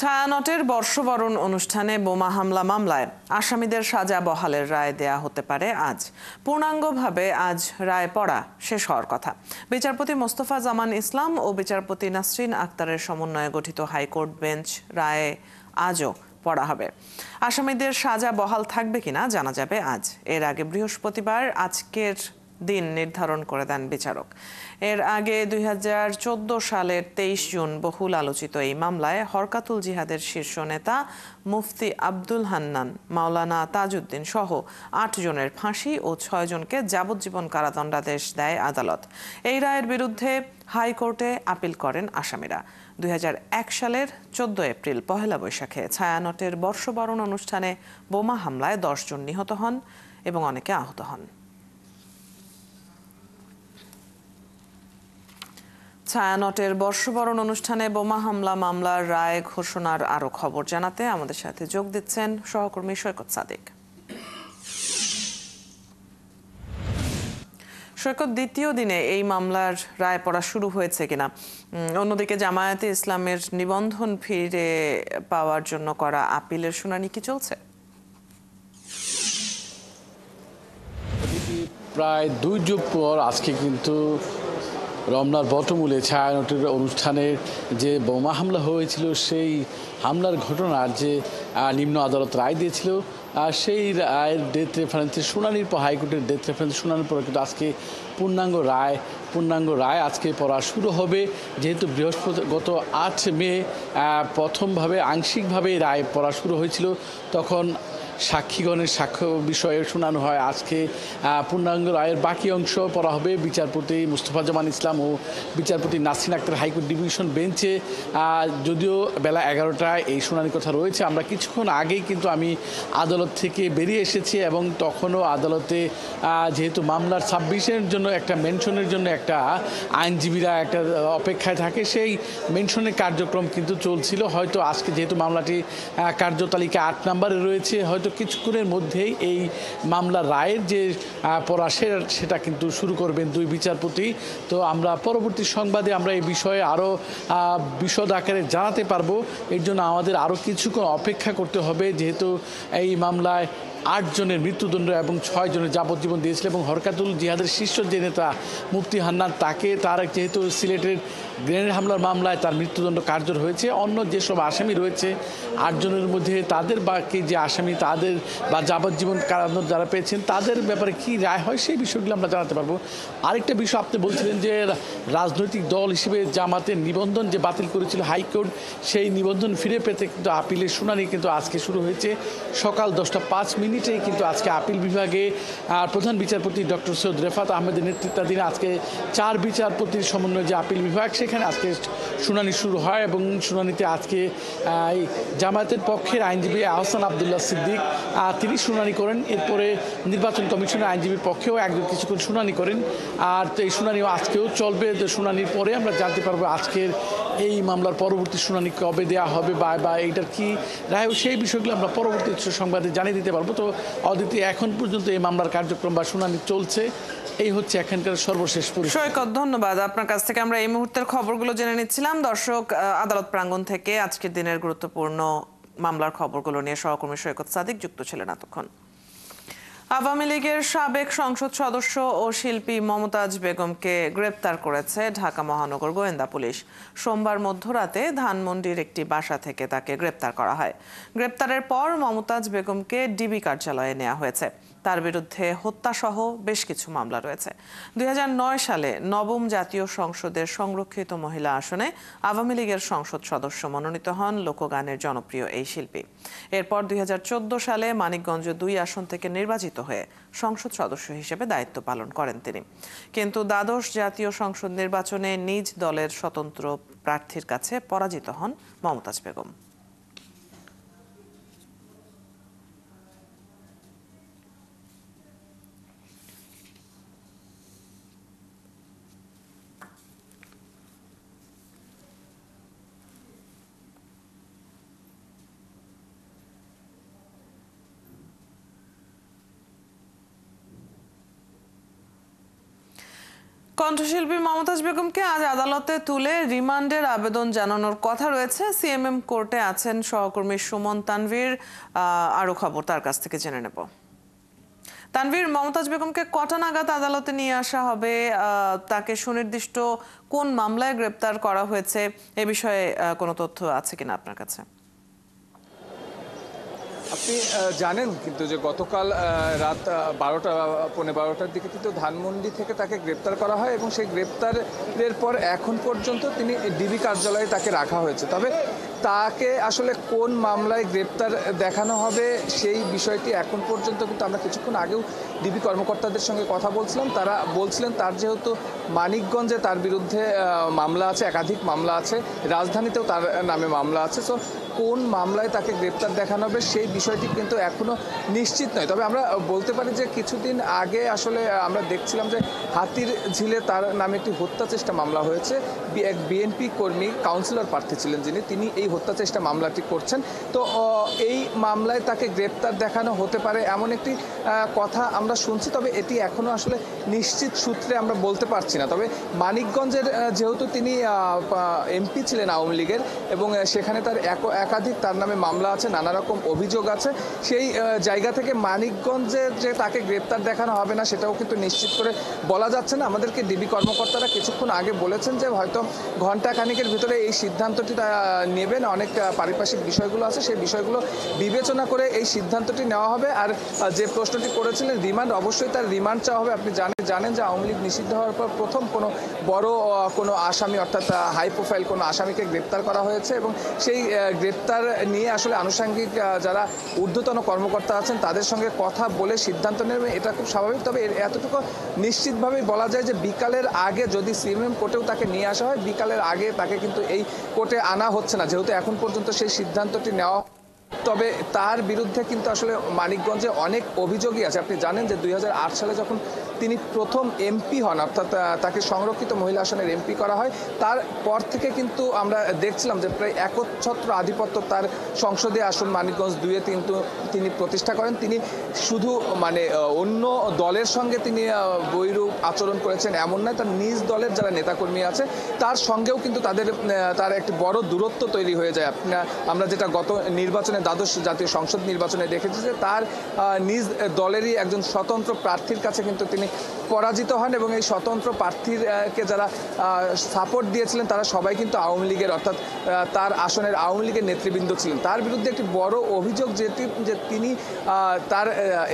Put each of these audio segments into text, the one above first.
ছায়ানটের বর্ষবরণ অনুষ্ঠানে বোমা হামলা মামলায় আসামিদের সাজা বহালের রায় দেয়া হতে পারে আজ। পূর্ণাঙ্গভাবে আজ রায় পড়া শেষ হওয়ার কথা। বিচারপতি মোস্তফা জামান ইসলাম ও বিচারপতি নাসরিন আক্তারের সমন্বয়ে গঠিত হাইকোর্ট বেঞ্চ রায়ে আজও পড়া হবে। আসামিদের সাজা বহাল থাকবে কিনা জানা যাবে আজ। এর আগে বৃহস্পতিবার আজকের দিন নির্ধারণ করে দেন বিচারক। এর আগে 2014 সালের 23 জুন বহুল আলোচিত এই মামলায় হরকাতুল জিহাদের শীর্ষ নেতা মুফতি আব্দুল হান্নান, মাওলানা তাজউদ্দিন সহ 8 জনের ফাঁসি ও 6 জনকে যাবজ্জীবন কারাদণ্ডাদেশ দেয় আদালত। এই রায়ের বিরুদ্ধে হাইকোর্টে আপিল করেন আসামিরা। 2001 সালের 14 এপ্রিল পহেলা বৈশাখে ছায়ানটের বর্ষবরণ অনুষ্ঠানে বোমা হামলায় 10 জন নিহত হন এবং অনেকে আহত হন। ছায়ানটের বর্ষবরণ অনুষ্ঠানে বোমা হামলা মামলার রায় ঘোষণার আরো খবর জানাতে আমাদের সাথে যোগ দিচ্ছেন সহকর্মী সৈকত সাদিক। সৈকত, দ্বিতীয় দিনে এই মামলার রায় পড়া শুরু হয়েছে কিনা? অন্যদিকে জামায়াতে ইসলামের নিবন্ধন ফিরে পাওয়ার জন্য করা আপিলের শুনানি কি চলছে? প্রায় 2 যুগ পর আজকে কিন্তু রমনার বটমূলে ছায়ানটের অনুষ্ঠানের যে বোমা হামলা হয়েছিল সেই হামলার ঘটনার যে নিম্ন আদালত রায় দিয়েছিল সেই রায়ের ডেথ রেফারেন্সের শুনানির পর হাইকোর্টের ডেথ রেফারেন্স শুনানির পর কিন্তু আজকে পূর্ণাঙ্গ রায় আজকে পড়া শুরু হবে। যেহেতু গত 8 মে প্রথমভাবে আংশিকভাবে রায় পড়া শুরু হয়েছিল, তখন সাক্ষীগণের সাক্ষ্য বিষয়ে শোনানো হয়। আজকে পূর্ণাঙ্গ রায়ের বাকি অংশ পড়া হবে বিচারপতি মোস্তফা জামান ইসলাম ও বিচারপতি নাসরিন আক্তার হাইকোর্ট ডিভিশন বেঞ্চে। যদিও বেলা 11টায় এই শুনানির কথা রয়েছে, আমরা কিছুক্ষণ আগেই কিন্তু আমি আদালত থেকে বেরিয়ে এসেছি এবং তখনও আদালতে যেহেতু মামলার 26-এর জন্য একটা মেনশনের জন্য একটা আইনজীবীরা একটা অপেক্ষায় থাকে, সেই মেনশনের কার্যক্রম কিন্তু চলছিল। হয়তো আজকে যেহেতু মামলাটি কার্যতালিকা 8 নম্বরে রয়েছে, হয়তো কিছুক্ষণের মধ্যেই এই মামলার রায়ের যে পড়া সেটা কিন্তু শুরু করবেন 2 বিচারপতি। তো আমরা পরবর্তী সংবাদে আমরা এই বিষয়ে আরও বিশদ আকারে জানাতে পারবো। এর জন্য আমাদের আরও কিছুক্ষণ অপেক্ষা করতে হবে, যেহেতু এই মামলায় 8 জনের মৃত্যুদণ্ড এবং 6 জনের যাবজ্জীবন দিয়েছিল এবং হরকাতুল জিহাদের শীর্ষ যে নেতা মুফতি হান্নান তার যেহেতু সিলেটের গ্রেনেড হামলার মামলায় তার মৃত্যুদণ্ড কার্যকর হয়েছে। অন্য যেসব আসামি রয়েছে 8 জনের মধ্যে তাদের বাকি যে আসামি তাদের বা যাবজ্জীবন কারাদণ্ড যারা পেয়েছেন তাদের ব্যাপারে কি রায় হয় সেই বিষয়গুলো আমরা জানাতে পারবো। আরেকটা বিষয় আপনি বলছিলেন যে রাজনৈতিক দল হিসেবে জামাতের নিবন্ধন যে বাতিল করেছিল হাইকোর্ট, সেই নিবন্ধন ফিরে পেতে কিন্তু আপিলের শুনানি কিন্তু আজকে শুরু হয়েছে। সকাল 10:05 কিন্তু আজকে আপিল বিভাগে প্রধান বিচারপতি ডক্টর সৈয়দ রেফাত আহমেদের নেতৃত্বাধীন আজকে 4 বিচারপতির সমন্বয়ে যে আপিল বিভাগ, সেখানে আজকে শুনানি শুরু হয় এবং শুনানিতে আজকে জামায়াতের পক্ষের আইনজীবী আহসান আবদুল্লাহ সিদ্দিক তিনি শুনানি করেন। এরপরে নির্বাচন কমিশনের আইনজীবীর পক্ষেও কিছুক্ষণ শুনানি করেন। আর এই শুনানিও আজকেও চলবে। শুনানির পরে আমরা জানতে পারবো আজকের এই মামলার পরবর্তী শুনানি কবে দেওয়া হবে বা এইটার কি রায়, সেই বিষয়গুলো আমরা পরবর্তী সংবাদে জানিয়ে দিতে পারবো। তো অদিতি, এখন পর্যন্ত এই মামলার কার্যক্রম বা শুনানি চলছে। এই হচ্ছে এখানকার সর্বশেষ পরিস্থিতি। সৈকত, ধন্যবাদ। আপনার কাছ থেকে আমরা এই মুহূর্তের খবরগুলো জেনে নিচ্ছিলাম। দর্শক, আদালত প্রাঙ্গণ থেকে আজকের দিনের গুরুত্বপূর্ণ মামলার খবরগুলো নিয়ে সহকর্মী সৈকত সাদিক যুক্ত ছিলেন এতক্ষণ। আওয়ামী লীগের সাবেক সংসদ সদস্য ও শিল্পী মমতাজ বেগমকে গ্রেপ্তার করেছে ঢাকা মহানগর গোয়েন্দা পুলিশ। সোমবার মধ্যরাতে ধানমন্ডির একটি বাসা থেকে তাকে গ্রেপ্তার করা হয়। গ্রেপ্তারের পর মমতাজ বেগমকে ডিবি কার্যালয়ে নেওয়া হয়েছে। তার বিরুদ্ধে হত্যাসহ বেশ কিছু মামলা রয়েছে। 2009 সালে নবম জাতীয় সংসদের সংরক্ষিত মহিলা আসনে আওয়ামী লীগের সংসদ সদস্য মনোনীত হন লোকগানের জনপ্রিয় এই শিল্পী। এরপর 2014 সালে মানিকগঞ্জ 2 আসন থেকে নির্বাচিত হয়ে সংসদ সদস্য হিসেবে দায়িত্ব পালন করেন তিনি। কিন্তু দ্বাদশ জাতীয় সংসদ নির্বাচনে নিজ দলের স্বতন্ত্র প্রার্থীর কাছে পরাজিত হন মমতাজ বেগম। কণ্ঠশিল্পী মমতাজ বেগমকে আজ আদালতে তুলে রিমান্ডের আবেদন জানানোর কথা রয়েছে। সিএমএম কোর্টে আছেন সহকর্মী সুমন তানভীর। আরো খবর তার কাছ থেকে জেনে নেব। তানভীর, মমতাজ বেগমকে কটা নাগাদ আদালতে নিয়ে আসা হবে? তাকে সুনির্দিষ্ট কোন মামলায় গ্রেপ্তার করা হয়েছে এ বিষয়ে কোনো তথ্য আছে কিনা আপনার কাছে? আপনি জানেন কিন্তু যে গতকাল রাত 12টার দিকে কিন্তু ধানমন্ডি থেকে তাকে গ্রেপ্তার করা হয় এবং সেই গ্রেপ্তারের পর এখন পর্যন্ত তিনি ডিবি কার্যালয়ে তাকে রাখা হয়েছে। তবে তাকে আসলে কোন মামলায় গ্রেপ্তার দেখানো হবে সেই বিষয়টি এখন পর্যন্ত কিন্তু আমরা কিছুক্ষণ আগেও ডিবি কর্মকর্তাদের সঙ্গে কথা বলছিলাম। তারা বলছিলেন তার যেহেতু মানিকগঞ্জে তার বিরুদ্ধে মামলা আছে, একাধিক মামলা আছে, রাজধানীতেও তার নামে মামলা আছে, সো কোন মামলায় তাকে গ্রেপ্তার দেখানো হবে সেই বিষয়টি কিন্তু এখনো নিশ্চিত নয়। তবে আমরা বলতে পারি যে কিছুদিন আগে আসলে আমরা দেখছিলাম যে হাতির ঝিলে তার নামে একটি হত্যা চেষ্টা মামলা হয়েছে। এক বিএনপি কর্মী কাউন্সিলর প্রার্থী ছিলেন তিনি এই হত্যা চেষ্টা মামলাটি করছেন। তো এই মামলায় তাকে গ্রেপ্তার দেখানো হতে পারে এমন একটি কথা আমরা শুনছি। তবে এটি এখনো আসলে নিশ্চিত সূত্রে আমরা বলতে পারছি না। তবে মানিকগঞ্জের যেহেতু তিনি এমপি ছিলেন আওয়ামী লীগের এবং সেখানে তার একাধিক তার নামে মামলা আছে, নানা রকম অভিযোগ আছে, সেই জায়গা থেকে মানিকগঞ্জে যে তাকে গ্রেপ্তার দেখানো হবে না সেটাও কিন্তু নিশ্চিত করে বলা যাচ্ছে না। আমাদেরকে ডিবি কর্মকর্তারা কিছুক্ষণ আগে বলেছেন যে হয়তো ঘণ্টা খানিকের ভিতরে এই সিদ্ধান্তটি নেবেন। অনেক পারিপার্শ্বিক বিষয়গুলো আছে, সেই বিষয়গুলো বিবেচনা করে এই সিদ্ধান্তটি নেওয়া হবে। আর যে প্রশ্নটি করেছিলেন রিমান্ড, অবশ্যই তার রিমান্ড চাওয়া হবে। আপনি জানেন যে আওয়ামী লীগ নিষিদ্ধ হওয়ার পর প্রথম বড় কোনো আসামি অর্থাৎ হাই প্রোফাইল কোনো আসামিকে গ্রেপ্তার করা হয়েছে এবং সেই গ্রেপ্তার নিয়ে আসলে আনুষঙ্গিক যারা ঊর্ধ্বতন কর্মকর্তা আছেন তাদের সঙ্গে কথা বলে সিদ্ধান্ত নেবে, এটা খুব স্বাভাবিক। তবে এতটুকু নিশ্চিতভাবেই বলা যায় যে বিকালের আগে যদি সিএমএম কোর্টেও তাকে নিয়ে আসা হয়, বিকালের আগে তাকে কিন্তু এই কোর্টে আনা হচ্ছে না, যেহেতু এখন পর্যন্ত সেই সিদ্ধান্তটি নেওয়া। তবে তার বিরুদ্ধে কিন্তু আসলে মানিকগঞ্জে অনেক অভিযোগই আছে। আপনি জানেন যে 2008 সালে যখন তিনি প্রথম এমপি হন, অর্থাৎ তাকে সংরক্ষিত মহিলা আসনের এমপি করা হয়, তারপর থেকে কিন্তু আমরা দেখছিলাম যে প্রায় একচ্ছত্র আধিপত্য তার সংসদীয় আসন মানিকগঞ্জ 2-এ কিন্তু তিনি প্রতিষ্ঠা করেন। তিনি শুধু অন্য দলের সঙ্গে তিনি বৈরূপ আচরণ করেছেন এমন নয়, তার নিজ দলের যারা নেতাকর্মী আছে তার সঙ্গেও কিন্তু তার একটি বড় দূরত্ব তৈরি হয়ে যায়। আমরা যেটা গত নির্বাচনে দ্বাদশ জাতীয় সংসদ নির্বাচনে দেখেছি যে তার নিজ দলেরই একজন স্বতন্ত্র প্রার্থীর কাছে কিন্তু তিনি পরাজিত হন এবং এই স্বতন্ত্র প্রার্থীকে যারা সাপোর্ট দিয়েছিলেন তারা সবাই কিন্তু আওয়ামী লীগের, অর্থাৎ তার আসনের আওয়ামী লীগের নেতৃবৃন্দ ছিলেন। তার বিরুদ্ধে একটি বড় অভিযোগ যে তিনি তার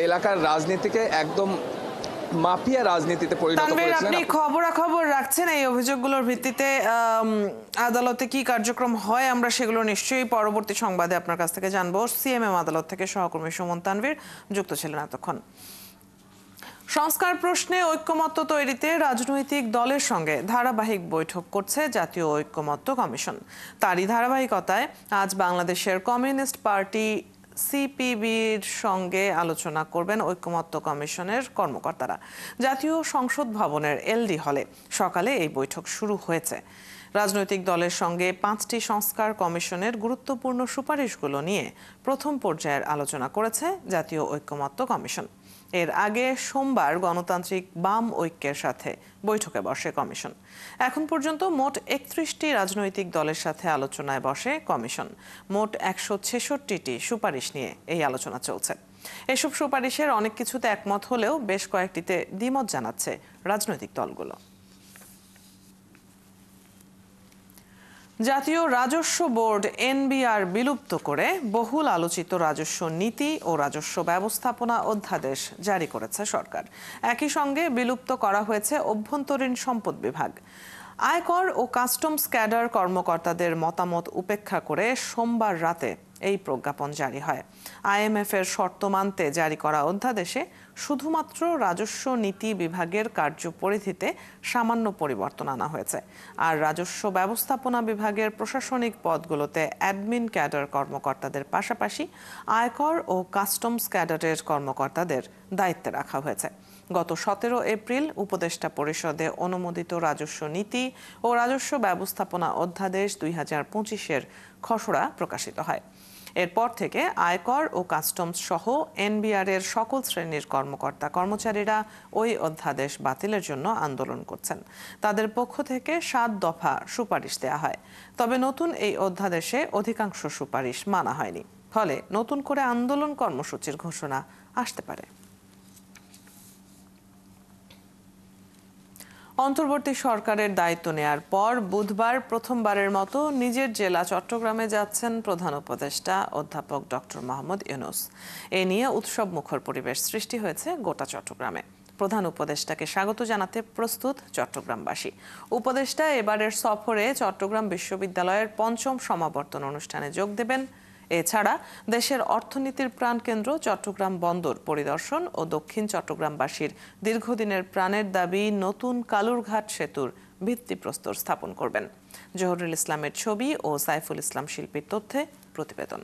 এলাকার রাজনীতিকে একদম মাফিয়া রাজনীতিতে পরিণত করেছেন। আপনি খবরাখবর রাখছেন এই অভিযোগগুলোর ভিত্তিতে আদালতে কি কার্যক্রম হয় আমরা সেগুলো নিশ্চয়ই পরবর্তী সংবাদে আপনার কাছ থেকে জানবো। সিএমএম আদালত থেকে সহকর্মী সুমন তানভীর যুক্ত ছিলেন এতক্ষণ। সংস্কার প্রশ্নে ঐক্যমত্য তৈরিতে রাজনৈতিক দলের সঙ্গে ধারাবাহিক বৈঠক করছে জাতীয় ঐক্যমত্য কমিশন। তারই ধারাবাহিকতায় আজ বাংলাদেশের কমিউনিস্ট পার্টি সিপিবির সঙ্গে আলোচনা করবেন ঐক্যমত্য কমিশনের কর্মকর্তারা। জাতীয় সংসদ ভবনের এলডি হলে সকালে এই বৈঠক শুরু হয়েছে। রাজনৈতিক দলের সঙ্গে 5টি সংস্কার কমিশনের গুরুত্বপূর্ণ সুপারিশগুলো নিয়ে প্রথম পর্যায়ের আলোচনা করেছে জাতীয় ঐক্যমত্য কমিশন। এর আগে সোমবার গণতান্ত্রিক বাম ঐক্যের সাথে বৈঠকে বসে কমিশন। এখন পর্যন্ত মোট 31টি রাজনৈতিক দলের সাথে আলোচনায় বসে কমিশন। মোট 166টি সুপারিশ নিয়ে এই আলোচনা চলছে। এসব সুপারিশের অনেক কিছুতে একমত হলেও বেশ কয়েকটিতে দ্বিমত জানাচ্ছে রাজনৈতিক দলগুলো। জাতীয় রাজস্ব বোর্ড এনবিআর বিলুপ্ত করে বহুল আলোচিত রাজস্ব নীতি ও রাজস্ব ব্যবস্থাপনা অধ্যাদেশ জারি করেছে সরকার। একই সঙ্গে বিলুপ্ত করা হয়েছে অভ্যন্তরীণ সম্পদ বিভাগ। আয়কর ও কাস্টমস ক্যাডার কর্মকর্তাদের মতামত উপেক্ষা করে সোমবার রাতে এই প্রজ্ঞাপন জারি হয়। আইএমএফ এর শর্ত মানতে জারি করা অধ্যাদেশে শুধুমাত্র রাজস্ব নীতি বিভাগের কার্যপরিধিতে সামান্য পরিবর্তন আনা হয়েছে। আর রাজস্ব ব্যবস্থাপনা বিভাগের প্রশাসনিক পদগুলোতে অ্যাডমিন ক্যাডার কর্মকর্তাদের পাশাপাশি আয়কর ও কাস্টমস ক্যাডারের কর্মকর্তাদের দায়িত্বে রাখা হয়েছে। গত 17 এপ্রিল উপদেষ্টা পরিষদে অনুমোদিত রাজস্ব নীতি ও রাজস্ব ব্যবস্থাপনা অধ্যাদেশ 2025-এর খসড়া প্রকাশিত হয়। এরপর থেকে আয়কর ও কাস্টমস সহ এনবিআর এর সকল শ্রেণীর কর্মকর্তা কর্মচারীরা ওই অধ্যাদেশ বাতিলের জন্য আন্দোলন করছেন। তাদের পক্ষ থেকে 7 দফা সুপারিশ দেওয়া হয়, তবে নতুন এই অধ্যাদেশে অধিকাংশ সুপারিশ মানা হয়নি। ফলে নতুন করে আন্দোলন কর্মসূচির ঘোষণা আসতে পারে। অন্তর্বর্তী সরকারের দায়িত্ব নেয়ার পর বুধবার প্রথমবারের মতো নিজের জেলা চট্টগ্রামে যাচ্ছেন প্রধান উপদেষ্টা অধ্যাপক ডক্টর মোহাম্মদ ইউনূস। এ নিয়ে উৎসব মুখর পরিবেশ সৃষ্টি হয়েছে গোটা চট্টগ্রামে। প্রধান উপদেষ্টাকে স্বাগত জানাতে প্রস্তুত চট্টগ্রামবাসী। উপদেষ্টা এবারের সফরে চট্টগ্রাম বিশ্ববিদ্যালয়ের 5ম সমাবর্তন অনুষ্ঠানে যোগ দেবেন। এছাড়া দেশের অর্থনীতির প্রাণকেন্দ্র চট্টগ্রাম বন্দর পরিদর্শন ও দক্ষিণ চট্টগ্রামবাসীর দীর্ঘদিনের প্রাণের দাবি নতুন কালুরঘাট সেতুর ভিত্তিপ্রস্তর স্থাপন করবেন। জহুরুল ইসলামের ছবি ও সাইফুল ইসলাম শিল্পীর তথ্যে প্রতিবেদন।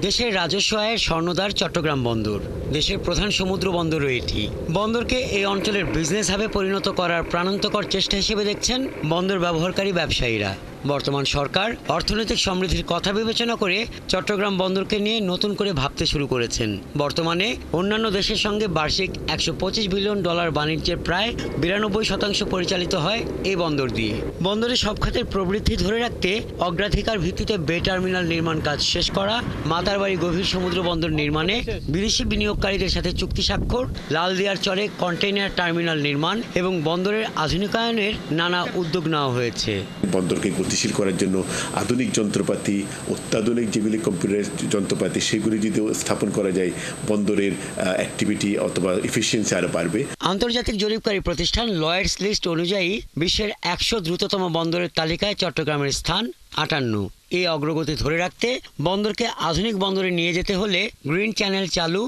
দেশের রাজস্ব আয়ের স্বর্ণদ্বার চট্টগ্রাম বন্দর। দেশের প্রধান সমুদ্র বন্দরও এটি। বন্দরকে এই অঞ্চলের বিজনেস হাবে পরিণত করার প্রাণান্তকর চেষ্টা হিসেবে দেখছেন বন্দর ব্যবহারকারী ব্যবসায়ীরা। বর্তমান সরকার অর্থনৈতিক সমৃদ্ধির কথা বিবেচনা করে চট্টগ্রাম বন্দরকে নিয়ে নতুন করে ভাবতে শুরু করেছেন। বর্তমানে অন্যান্য দেশের সঙ্গে বার্ষিক $125 বিলিয়ন বাণিজ্যের প্রায় 92% পরিচালিত হয় এই বন্দর দিয়ে। বন্দরের সব খাতের প্রবৃদ্ধি ধরে রাখতে অগ্রাধিকার ভিত্তিতে বে টার্মিনাল নির্মাণ কাজ শেষ করা, মাতারবাড়ি গভীর সমুদ্র বন্দর নির্মাণে বিদেশি বিনিয়োগকারীদের সাথে চুক্তি স্বাক্ষর, লালদিয়ার চরে কন্টেইনার টার্মিনাল নির্মাণ এবং বন্দরের আধুনিকায়নের নানা উদ্যোগ নেওয়া হয়েছে। বন্দরকে গতিশীল করার জন্য আধুনিক যন্ত্রপাতি, অত্যাধুনিক যেগুলি কম্পিউটার যন্ত্রপাতি, সেগুলি যদি স্থাপন করা যায় বন্দরের অ্যাক্টিভিটি অথবা এফিসিয়েন্সি আরও বাড়বে। আন্তর্জাতিক জরিপকারী প্রতিষ্ঠান লয়েডস লিস্ট অনুযায়ী বিশ্বের 100 দ্রুততম বন্দরের তালিকায় চট্টগ্রামের স্থান 58। এই অগ্রগতি ধরে রাখতে বন্দরকে আধুনিক বন্দরে নিয়ে যেতে হলে গ্রিন চ্যানেল চালু,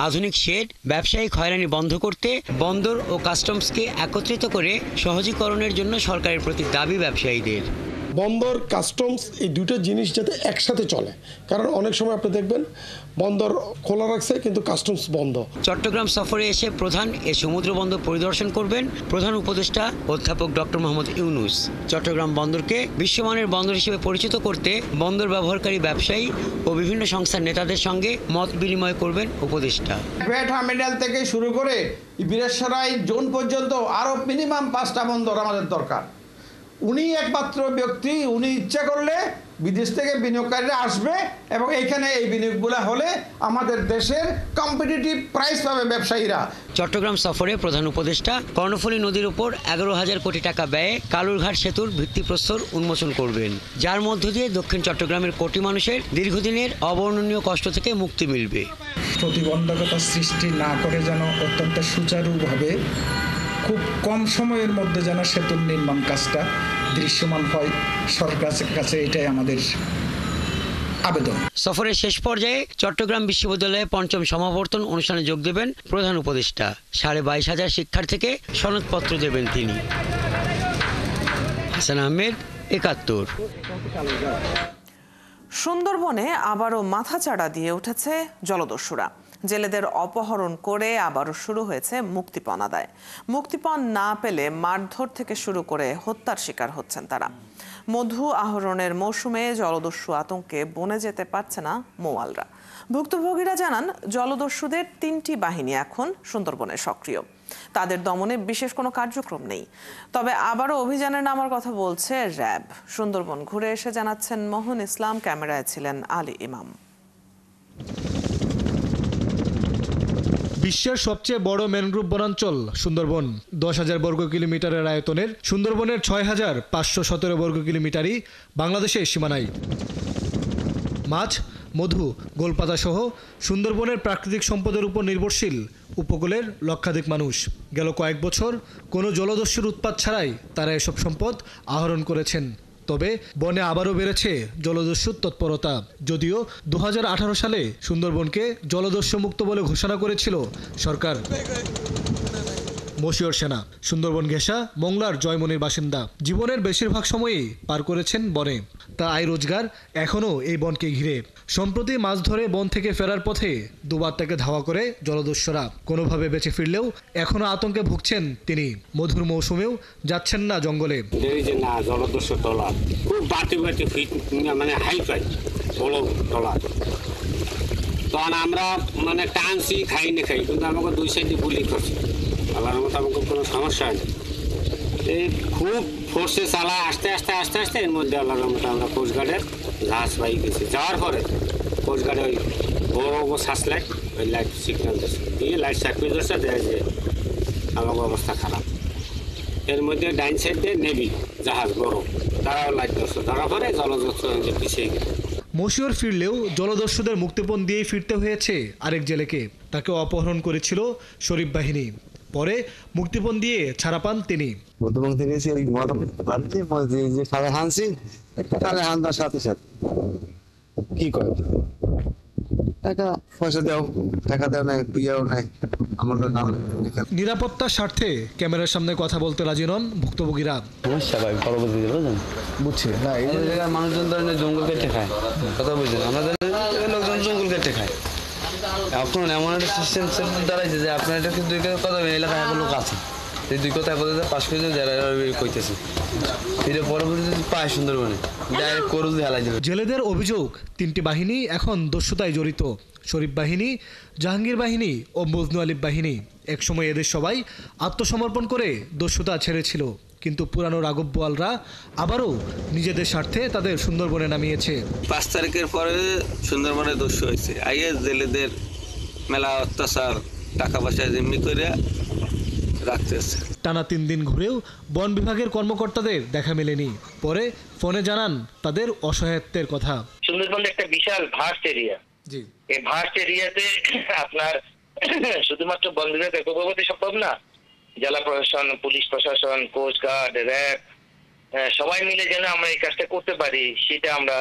আধুনিক শেড, ব্যবসায়িক হয়রানি বন্ধ করতে বন্দর ও কাস্টমসকে একত্রিত করে সহজীকরণের জন্য সরকারের প্রতি দাবি ব্যবসায়ীদের। বন্দর, কাস্টমস এই দুটো জিনিস যাতে একসাথে চলে, কারণ অনেক সময় আপনি দেখবেন বন্দর খোলা রাখছে কিন্তু কাস্টমস বন্ধ। চট্টগ্রাম সফরে এসে প্রধান এ সমুদ্র বন্দর পরিদর্শন করবেন প্রধান উপদেষ্টা অধ্যাপক ডক্টর মোহাম্মদ ইউনূস। চট্টগ্রাম বন্দরকে বিশ্বমানের বন্দর হিসেবে পরিচিত করতে বন্দর ব্যবহারকারী ব্যবসায়ী ও বিভিন্ন সংস্থার নেতাদের সঙ্গে মত বিনিময় করবেন উপদেষ্টা। টার্মিনাল থেকে শুরু করে বীরেশ্বরাই জোন পর্যন্ত আরও মিনিমাম 5টা বন্দর আমাদের দরকার। উনি একমাত্র ব্যক্তি, উনি ইচ্ছা করলে বিদেশ থেকে বিনিয়োগকারীরা আসবে এবং এইখানে এই বিনিয়োগগুলো হলে আমাদের দেশের কম্পিটিটিভ প্রাইস পাবে ব্যবসায়ীরা। চট্টগ্রাম সফরে প্রধান উপদেষ্টা কর্ণফুলী নদীর উপর 11,000 কোটি টাকা ব্যয়ে কালুরঘাট সেতুর ভিত্তিপ্রস্তর উন্মোচন করবেন, যার মধ্য দিয়ে দক্ষিণ চট্টগ্রামের কোটি মানুষের দীর্ঘদিনের অবর্ণনীয় কষ্ট থেকে মুক্তি মিলবে। প্রতিবন্ধকতা সৃষ্টি না করে যেন অত্যন্ত সুচারুভাবে খুব কম সময়ের মধ্যে যেন সেতুর নির্মাণ কাজটা দৃশ্যমান হয়, সরকারের কাছে এটাই আমাদের আবেদন। সফরের শেষ পর্যায়ে চট্টগ্রাম বিশ্ববিদ্যালয়ে 5ম সমাবর্তন অনুষ্ঠানে যোগ দেবেন প্রধান উপদেষ্টা। 22,500 শিক্ষার্থীকে সনদপত্র দেবেন তিনি। হাসান আহমেদ, 71। সুন্দরবনে আবারও মাথাচাড়া দিয়ে উঠেছে জলদস্যুরা। জেলেদের অপহরণ করে আবারও শুরু হয়েছে মুক্তিপণ আদায়। মুক্তিপণ না পেলে মারধর থেকে শুরু করে হত্যার শিকার হচ্ছেন তারা। মধু আহরণের মৌসুমে জলদস্যু আতঙ্কে বনে যেতে পারছে না মৌয়ালরা। ভুক্তভোগীরা জানান জলদস্যুদের 3টি বাহিনী এখন সুন্দরবনে সক্রিয়। তাদের দমনে বিশেষ কোনো কার্যক্রম নেই, তবে আবারও অভিযানে নামার কথা বলছে র্যাব। সুন্দরবন ঘুরে এসে জানাচ্ছেন মোহন ইসলাম, ক্যামেরায় ছিলেন আলী ইমাম। বিশ্বের সবচেয়ে বড় ম্যানগ্রোভ বনাঞ্চল সুন্দরবন। 10,000 বর্গ কিলোমিটারের আয়তনের সুন্দরবনের 6,517 বর্গ কিলোমিটারই বাংলাদেশের সীমানায়। মাছ, মধু, গোলপাতা সহ সুন্দরবনের প্রাকৃতিক সম্পদের উপর নির্ভরশীল উপকূলের লক্ষাধিক মানুষ। গেল কয়েক বছর কোনো জলদস্যুর উৎপাত ছাড়াই তারা এসব সম্পদ আহরণ করেছেন। তবে বনে আবারও বেড়েছে জলদস্যুর তৎপরতা। যদিও 2018 সালে সুন্দরবনকে জলদস্যু মুক্ত বলে ঘোষণা করেছিল সরকার। মশিয়র সেনা সুন্দরবন ঘেঁষা মংলার জয়মনির বাসিন্দা। জীবনের বেশিরভাগ সময়ই পার করেছেন বনে। তার আয় রোজগার এখনও এই বনকে ঘিরে। সম্প্রতি মাছ ধরে বন থেকে ফেরার পথে দুবার তাকে ধাওয়া করে জলদস্যুরা। কোনোভাবে বেঁচে ফিরলেও এখনও আতঙ্কে ভুগছেন তিনি। মধুর মৌসুমেও যাচ্ছেন না জঙ্গলে। না জলদস্যু ট্রলার খুব বাতি ফিট মানে হাই ফাই বড় ট্রলার, তখন আমরা মানে টানছি খাই কিন্তু আমাকে দুই সাইডে গুলি করছি। আল্লাহর মতো আমাকে কোনো সমস্যা নেই। এই খুব ফোর্সে চালা আস্তে আস্তে এর মধ্যে আল্লাহর মতো আমরা কোস্টগার্ডের জাহাজ পাই গেছি। যাওয়ার পরে কোস্টগার্ডে ওই বড় সার্চ লাইট ওই লাইট সিগন্যাল দিচ্ছে, দিয়ে লাইট সার্কুল ধরছে, দেয় যে আমার অবস্থা খারাপ। এর মধ্যে ডাইন সাইডে নেভি জাহাজ বড়, তারাও লাইট ধরছে, ধরার পরে জলদস্যু পিছিয়ে গেল। মশিউর ফিরলেও জলদস্যুদের মুক্তিপণ দিয়েই ফিরতে হয়েছে আরেক জেলেকে। তাকে অপহরণ করেছিল শরীফ বাহিনী, পরে মুক্তিপণ দিয়ে ছাড়া পান তিনি। কি করে টাকা পয়সা দাও, টাকা দাও না, বিয়েও নাই। আমাদের নাম নিরাপত্তার স্বার্থে ক্যামেরার সামনে কথা বলতে রাজি নন ভুক্তভোগীরা। সমস্যা ভাই পরবর্তী বুঝছি না, এই জায়গায় মানুষজন ধরেন জঙ্গল কেটে খায়, কথা বুঝছেন, আমাদের লোকজন জঙ্গল কেটে খায়। এখন এমন একটা সিস্টেম দাঁড়াইছে যে আপনার এটা দুই কথা এলাকায় এখন লোক আছে, এই দুই কথা পাশ করে যারা কইতেছে এটা পরবর্তীতে পায় সুন্দরবনে ডাইরেক্ট করু হেলাই যাবে। জেলেদের অভিযোগ 3টি বাহিনী এখন দস্যুতায় জড়িত। শরীফ বাহিনী, জাহাঙ্গীর বাহিনী ও মজনু আলিফ বাহিনী। একসময় এদের সবাই আত্মসমর্পণ করে দস্যুতা ছেড়েছিল, কিন্তু পুরানো রাঘব বোয়ালরা আবারও নিজেদের স্বার্থে তাদের সুন্দরবনে নামিয়েছে। 5 তারিখের পরে সুন্দরবনে দস্যু হয়েছে, আগে জেলেদের মেলা অত্যাচার, টাকা পয়সা যেমনি করে রাখতেছে। টানা 3 দিন ঘুরেও বন বিভাগের কর্মকর্তাদের দেখা মেলেনি। পরে ফোনে জানান তাদের অসহায়ত্বের কথা। সুন্দরবন একটা বিশাল ভাস্ট এরিয়া, এই ভাস্ট এরিয়াতে আপনার শুধুমাত্র বন বিভাগ এককভাবে সম্ভব না, জেলা প্রশাসন, পুলিশ প্রশাসন, কোস্ট গার্ড, র্যাব সবাই মিলে যেন আমরা এই কাজটা করতে পারি সেটা আমরা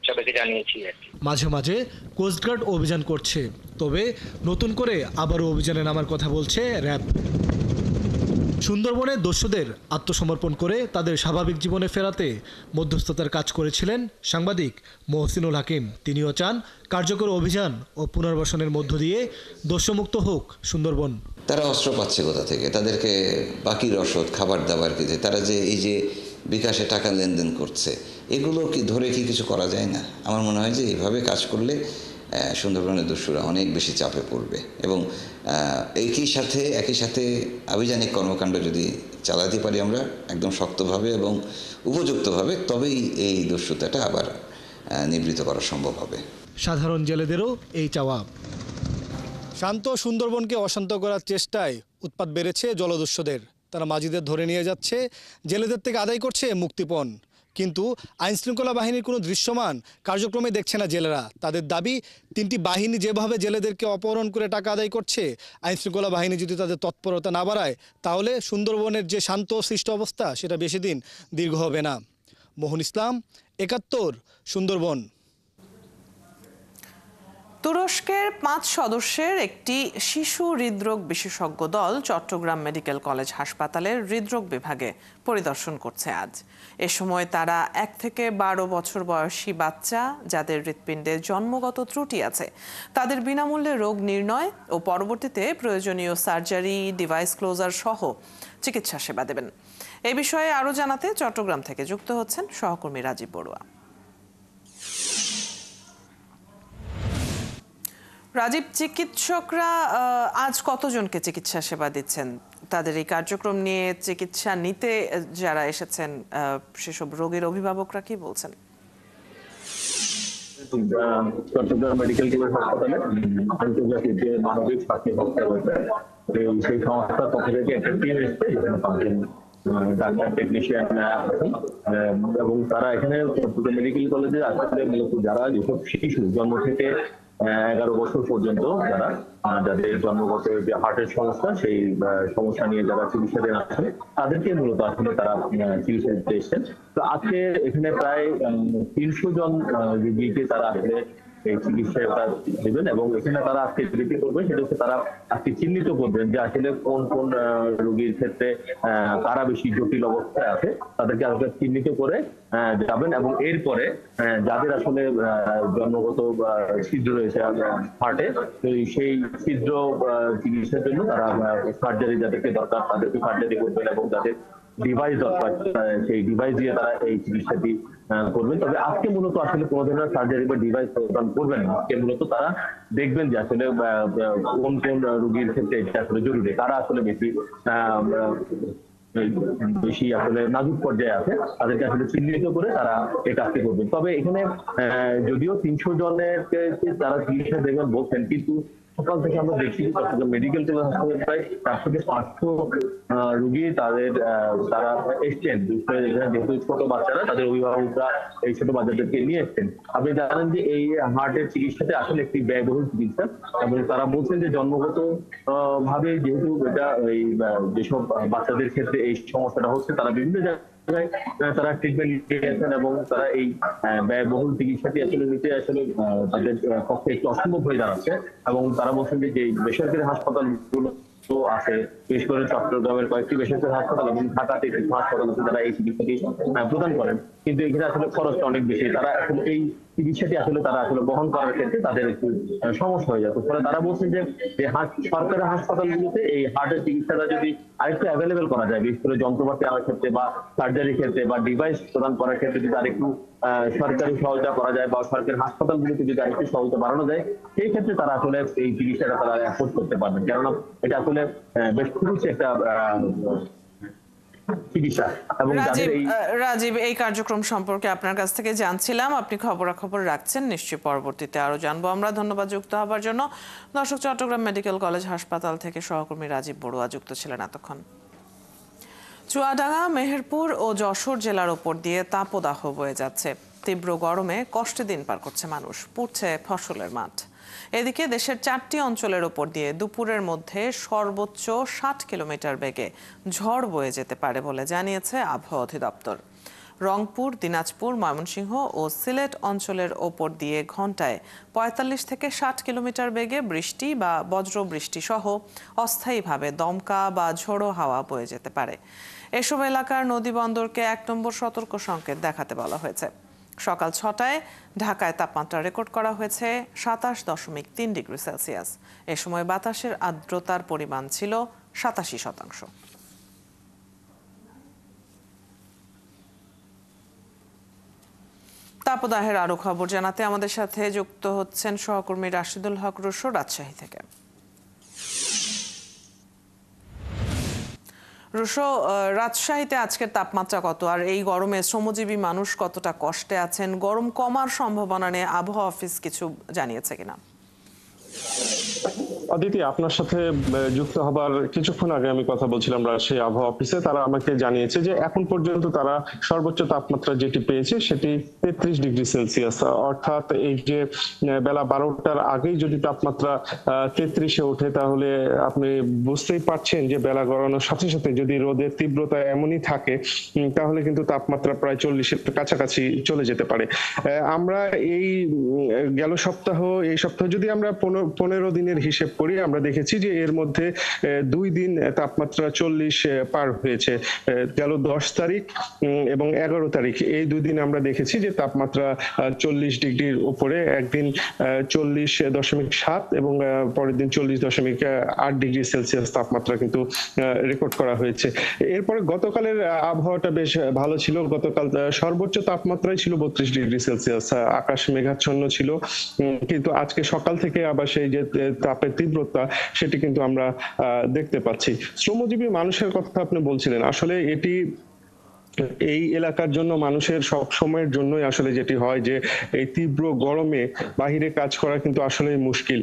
সবাইকে জানিয়েছি। মাঝে মাঝে কোস্টগার্ড অভিযান করছে, তবে নতুন করে আবারও অভিযানে নামার কথা বলছে র্যাব। সুন্দরবনে দস্যুদের আত্মসমর্পণ করে তাদের স্বাভাবিক জীবনে ফেরাতে মধ্যস্থতার কাজ করেছিলেন সাংবাদিক মহসিনুল হাকিম। তিনিও চান কার্যকর অভিযান ও পুনর্বাসনের মধ্য দিয়ে দস্যুমুক্ত হোক সুন্দরবন। তারা অস্ত্র পাচ্ছে কোথা থেকে, তাদেরকে বাকি রসদ, খাবার দাবার কিনে, তারা যে এই যে বিকাশে টাকা লেনদেন করছে, এগুলো কি ধরে কি কিছু করা যায় না? আমার মনে হয় যে এইভাবে কাজ করলে সুন্দরবনের দস্যুরা অনেক বেশি চাপে পড়বে এবং একই সাথে আভিযানিক কর্মকাণ্ড যদি চালাতে পারি আমরা একদম শক্তভাবে এবং উপযুক্তভাবে, তবেই এই দস্যুতাটা আবার নিবৃত্ত করা সম্ভব হবে। সাধারণ জেলেদেরও এই চাওয়া। শান্ত সুন্দরবনকে অশান্ত করার চেষ্টায় উৎপাত বেড়েছে জলদস্যুদের। তারা মাঝিদের ধরে নিয়ে যাচ্ছে, জেলেদের থেকে আদায় করছে মুক্তিপণ। কিন্তু আইনশৃঙ্খলা বাহিনীর কোনো দৃশ্যমান কার্যক্রমে দেখছে না জেলেরা। তাদের দাবি 3টি বাহিনী যেভাবে জেলেদেরকে অপহরণ করে টাকা আদায় করছে, আইনশৃঙ্খলা বাহিনী যদি তাদের তৎপরতা না বাড়ায় তাহলে সুন্দরবনের যে শান্ত সৃষ্ট অবস্থা সেটা বেশি দিন দীর্ঘ হবে না। মোহন ইসলাম, ৭১, সুন্দরবন। তুরস্কের 5 সদস্যের একটি শিশু হৃদরোগ বিশেষজ্ঞ দল চট্টগ্রাম মেডিকেল কলেজ হাসপাতালের হৃদরোগ বিভাগে পরিদর্শন করছে আজ। এ সময় তারা 1 থেকে 12 বছর বয়সী বাচ্চা যাদের হৃৎপিণ্ডে জন্মগত ত্রুটি আছে তাদের বিনামূল্যে রোগ নির্ণয় ও পরবর্তীতে প্রয়োজনীয় সার্জারি, ডিভাইস ক্লোজার সহ চিকিৎসা সেবা দেবেন। এ বিষয়ে আরও জানাতে চট্টগ্রাম থেকে যুক্ত হচ্ছেন সহকর্মী রাজীব বড়ুয়া। রাজীব, চিকিৎসকরা আজ কতজনকে চিকিৎসা সেবা দিচ্ছেন? তাদের এই কার্যক্রম নিয়ে চিকিৎসা নিতে যারা এসেছেন সেসব রোগীর অভিভাবকরা কি বলছেন? চট্টগ্রাম মেডিকেল কলেজ হাসপাতালে আন্তর্জাতিক যে মানবিক স্বাস্থ্য সংস্থা রয়েছে সেই সংস্থার পক্ষ থেকে একটা টিম এসছে, ডাক্তার, টেকনিশিয়ান আছেন এবং তারা এখানে চট্টগ্রাম মেডিকেল কলেজে আসলে মূলত যারা যেসব শিশু জন্ম থেকে 11 বছর পর্যন্ত যাদের জন্মগত যে হার্টের সমস্যা, সেই সমস্যা নিয়ে যারা চিকিৎসাধীন আছেন তাদেরকে মূলত আসলে তারা চিকিৎসা দিতে এসছেন। তো আজকে এখানে প্রায় 300 জন রোগীকে তারা আসলে এই চিকিৎসাটা দেবেন। এবং এখানে তারা আজকে যেটি করবে সেটা হচ্ছে তারা আজকে চিহ্নিত করবেন যে আসলে কোন কোন রোগীর ক্ষেত্রে কারা বেশি জটিল অবস্থায় আছে, তাদেরকে আসলে চিহ্নিত করে যাবেন। এবং এরপরে যাদের আসলে জন্মগত ছিদ্র রয়েছে হার্টে, সেই ছিদ্র চিকিৎসার জন্য তারা সার্জারি যাদেরকে দরকার তাদেরকে সার্জারি করবেন, এবং যাদের ডিভাইস দরকার সেই ডিভাইস দিয়ে তারা এই চিকিৎসাটি করবেন। তবে আজকে মূলত আসলে কোনো ধরনের সার্জারি বা ডিভাইস প্রদান করবেন না। আজকে মূলত তারা দেখবেন যে আসলে কোন কোন রোগীর ক্ষেত্রে এটা আসলে জরুরি, কারা আসলে বেশি আসলে নাজুক পর্যায়ে আছে, তাদেরকে আসলে চিহ্নিত করে তারা এই কাজটি করবেন। তবে এখানে যদিও 300 জনের তারা চিকিৎসা দেখবেন বলছেন, কিন্তু সকাল থেকে আমরা দেখছি চট্টগ্রাম মেডিকেল কলেজ হাসপাতালে প্রায় 400 রোগী তারা এসছেন। যেহেতু ছোট বাচ্চারা, তাদের অভিভাবকরা এই ছোট বাচ্চাদেরকে নিয়ে এসছেন। আপনি জানেন যে এই হার্টের চিকিৎসাতে আসলে একটি ব্যয়বহুল চিকিৎসা, এবং তারা বলছেন যে জন্মগত ভাবে যেহেতু এটা এই যেসব বাচ্চাদের ক্ষেত্রে এই সমস্যাটা হচ্ছে, তারা বিভিন্ন জায়গায় তারা ট্রিটমেন্ট নিয়েছেন, এবং তারা এই ব্যয়বহুল চিকিৎসাটি আসলে নিতে আসলে তাদের পক্ষে একটু অসম্ভব হয়ে দাঁড়াচ্ছে। এবং তারা বলছেন যে বেসরকারি হাসপাতালগুলো আছে, বিশেষ করে চট্টগ্রামের কয়েকটি বেসরকারি হাসপাতাল এবং ঢাকাতে কিছু হাসপাতাল আছে যারা এই চিকিৎসাটি প্রদান করেন, কিন্তু এখানে আসলে খরচটা অনেক বেশি। তারা আসলে এই চিকিৎসাটি আসলে তারা আসলে বহন করার ক্ষেত্রে তাদের একটু সমস্যা হয়ে যাচ্ছে। ফলে তারা বলছেন যে সরকারি হাসপাতালগুলোতে এই হার্টের চিকিৎসাটা যদি আরেকটু অ্যাভেলেবেল করা যায়, বিশেষ করে যন্ত্রপাতি আনার ক্ষেত্রে বা সার্জারির ক্ষেত্রে বা ডিভাইস প্রদান করার ক্ষেত্রে যদি আরেকটু সরকারি সহায়তা করা যায়, বা সরকারি হাসপাতালগুলোতে যদি আরেকটু সহায়তা বাড়ানো যায়, সেই ক্ষেত্রে তারা আসলে এই চিকিৎসাটা তারা অ্যাফোর্ড করতে পারবেন। কেননা এটা আসলে বেশ খুবই একটা চিকিৎসা। এবং রাজীব, এই কার্যক্রম সম্পর্কে আপনার কাছ থেকে জানছিলাম, আপনি খবরাখবর রাখছেন, নিশ্চয়ই পরবর্তীতে আরো জানবো আমরা। ধন্যবাদ যুক্ত হবার জন্য। দর্শক, চট্টগ্রাম মেডিকেল কলেজ হাসপাতাল থেকে সহকর্মী রাজীব বড়ুয়া যুক্ত ছিলেন এতক্ষণ। চুয়াডাঙ্গা, মেহেরপুর ও যশোর জেলার উপর দিয়ে তাপদাহ বয়ে যাচ্ছে। তীব্র গরমে কষ্টে দিন পার করছে মানুষ, পুড়ছে ফসলের মাঠ। এদিকে দেশের 4টি অঞ্চলের উপর দিয়ে দুপুরের মধ্যে সর্বোচ্চ 60 কিলোমিটার বেগে ঝড় বয়ে যেতে পারে বলে জানিয়েছে আবহাওয়া অধিদপ্তর। রংপুর, দিনাজপুর, ময়মনসিংহ ও সিলেট অঞ্চলের ওপর দিয়ে ঘন্টায় 45 থেকে 60 কিলোমিটার বেগে বৃষ্টি বা বজ্রবৃষ্টি সহ অস্থায়ীভাবে দমকা বা ঝোড়ো হাওয়া বয়ে যেতে পারে। এসব এলাকার নদী বন্দরকে 1 নম্বর সতর্ক সংকেত দেখাতে বলা হয়েছে। সকাল 6টায় ঢাকায় তাপমাত্রা রেকর্ড করা হয়েছে 27.3 ডিগ্রি সেলসিয়াস। এ সময় বাতাসের আর্দ্রতার পরিমাণ ছিল 87%। তাপদাহের আরো খবর জানাতে আমাদের সাথে যুক্ত হচ্ছেন সহকর্মী রাশিদুল হক রুশো রাজশাহী থেকে। রুশো, রাজশাহীতে আজকের তাপমাত্রা কত, আর এই গরমে শ্রমজীবী মানুষ কতটা কষ্টে আছেন? গরম কমার সম্ভাবনা নিয়ে আবহাওয়া অফিস কিছু জানিয়েছে কিনা? অদিতি, আপনার সাথে যুক্ত হবার কিছুক্ষণ আগে আমি কথা বলছিলাম রাজশাহী আবহাওয়া অফিসে। তারা আমাকে জানিয়েছে যে এখন পর্যন্ত তারা সর্বোচ্চ তাপমাত্রা যেটি পেয়েছে সেটি 33 ডিগ্রি সেলসিয়াস। অর্থাৎ এই যে বেলা 12টার আগেই যদি তাপমাত্রা 33-এ ওঠে, তাহলে আপনি বুঝতেই পারছেন যে বেলা গড়ানোর সাথে সাথে যদি রোদের তীব্রতা এমনই থাকে, তাহলে কিন্তু তাপমাত্রা প্রায় 40-এর কাছাকাছি চলে যেতে পারে। আমরা এই গেল সপ্তাহ, এই সপ্তাহ যদি আমরা 15 দিনের হিসেব করি, আমরা দেখেছি যে এর মধ্যে 2 দিন তাপমাত্রা 40 পার হয়েছে। গেল 10 তারিখ এবং 11 তারিখ, এই 2 দিন আমরা দেখেছি যে তাপমাত্রা 40 ডিগ্রির উপরে, একদিন 40.7 এবং পরের দিন 40.8 ডিগ্রি সেলসিয়াস তাপমাত্রা কিন্তু রেকর্ড করা হয়েছে। এরপরে গতকালের আবহাওয়াটা বেশ ভালো ছিল। গতকাল সর্বোচ্চ তাপমাত্রাই ছিল 32 ডিগ্রি সেলসিয়াস, আকাশ মেঘাচ্ছন্ন ছিল। কিন্তু আজকে সকাল থেকে আবার সেই যে তাপের তীব্রতা, সেটি কিন্তু আমরা দেখতে পাচ্ছি। শ্রমজীবী মানুষের কথা আপনি বলছিলেন, আসলে এটি এই এলাকার জন্য মানুষের সব সময়ের জন্যই আসলে যেটি হয় যে এই তীব্র গরমে বাহিরে কাজ করা কিন্তু আসলে মুশকিল।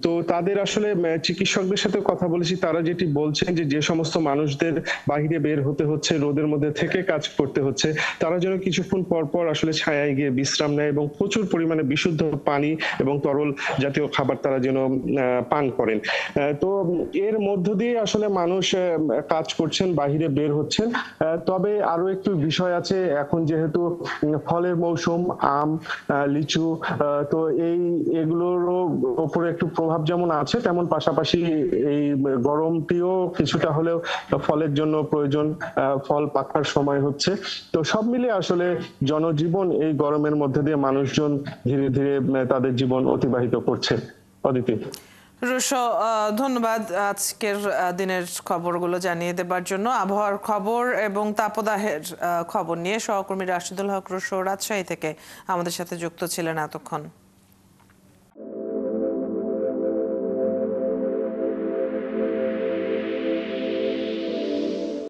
তো তাদের আসলে চিকিৎসকদের সাথে কথা বলেছি, তারা যেটি বলছেন যে সমস্ত মানুষদের বাহিরে বের হতে হচ্ছে, রোদের মধ্যে থেকে কাজ করতে হচ্ছে, তারা যেন কিছুক্ষণ পর পর আসলে ছায়ায় গিয়ে বিশ্রাম নেয় এবং প্রচুর পরিমাণে বিশুদ্ধ পানি এবং তরল জাতীয় খাবার তারা যেন পান করেন। তো এর মধ্য দিয়ে আসলে মানুষ কাজ করছেন, বাহিরে বের হচ্ছেন। তবে তবে আরো একটু বিষয় আছে, এখন যেহেতু ফলের মৌসুম, আম, লিচু, তো এগুলোরও উপরে একটু প্রভাব যেমন আছে, তেমন পাশাপাশি এই গরমটিও কিছুটা হলেও ফলের জন্য প্রয়োজন, ফল পাকার সময় হচ্ছে। তো সব মিলিয়ে আসলে জনজীবন এই গরমের মধ্যে দিয়ে মানুষজন ধীরে ধীরে তাদের জীবন অতিবাহিত করছে। অদিতি। রুশো, ধন্যবাদ আজকের দিনের খবরগুলো জানিয়ে দেবার জন্য। আবহাওয়ার খবর এবং তাপদাহের খবর নিয়ে সহকর্মী রাশিদুল হক রুশো রাজশাহী থেকে আমাদের সাথে যুক্ত ছিলেন এতক্ষণ।